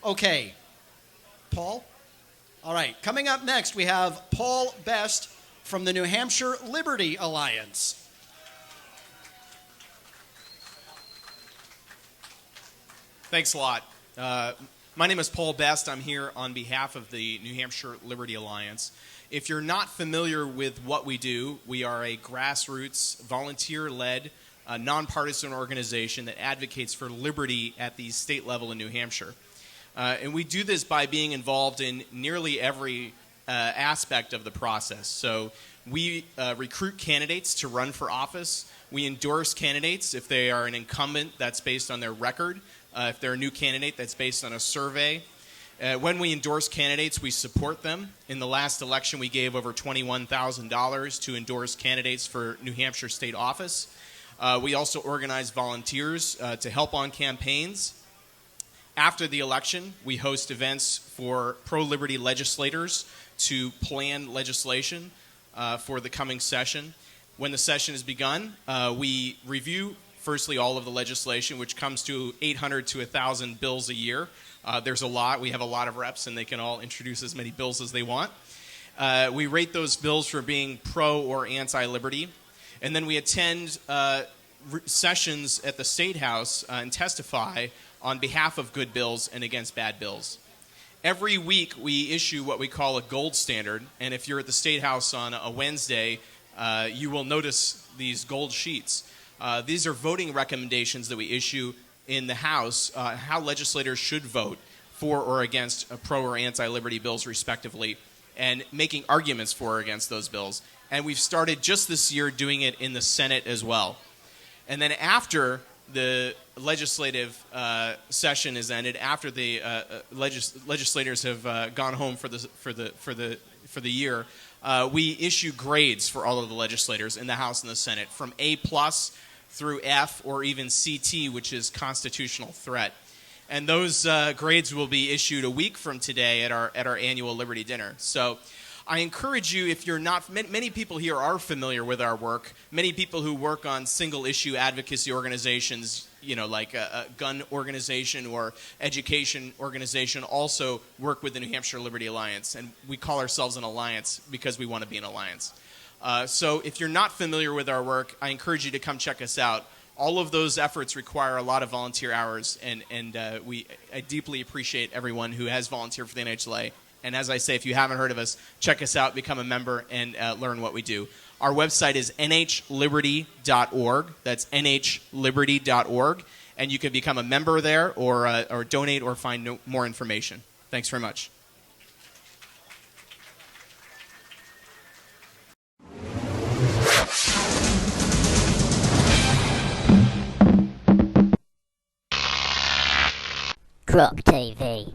Okay. Paul? All right. Coming up next, we have Paul Best from the New Hampshire Liberty Alliance. Thanks a lot. My name is Paul Best. I'm here on behalf of the New Hampshire Liberty Alliance. If you're not familiar with what we do, we are a grassroots, volunteer-led, nonpartisan organization that advocates for liberty at the state level in New Hampshire. And we do this by being involved in nearly every aspect of the process. So we recruit candidates to run for office. We endorse candidates if they are an incumbent. That's based on their record. If they're a new candidate, that's based on a survey. When we endorse candidates, we support them. In the last election, we gave over $21,000 to endorse candidates for New Hampshire state office. We also organize volunteers to help on campaigns. After the election, we host events for pro-liberty legislators to plan legislation for the coming session. When the session has begun, we review, firstly, all of the legislation, which comes to 800 to 1,000 bills a year. There's a lot. We have a lot of reps, and they can all introduce as many bills as they want. We rate those bills for being pro or anti-liberty. And then we attend sessions at the State House and testify on behalf of good bills and against bad bills. Every week, we issue what we call a gold standard. And if you're at the State House on a Wednesday, you will notice these gold sheets. These are voting recommendations that we issue in the House, how legislators should vote for or against pro or anti-liberty bills, respectively, and making arguments for or against those bills. And we've started just this year doing it in the Senate as well. And then after the legislative session is ended, after the legislators have gone home for the year, we issue grades for all of the legislators in the House and the Senate, from A+ through F, or even CT, which is constitutional threat. And those grades will be issued a week from today at our annual Liberty Dinner. So I encourage you, if you're not, many people here are familiar with our work. Many people who work on single-issue advocacy organizations, like a gun organization or education organization, also work with the New Hampshire Liberty Alliance. And we call ourselves an alliance because we want to be an alliance. So if you're not familiar with our work, I encourage you to come check us out. All of those efforts require a lot of volunteer hours, and I deeply appreciate everyone who has volunteered for the NHLA. And as I say, if you haven't heard of us, check us out, become a member, and learn what we do. Our website is nhliberty.org. That's nhliberty.org. And you can become a member there or donate or find more information. Thanks very much. Croc TV.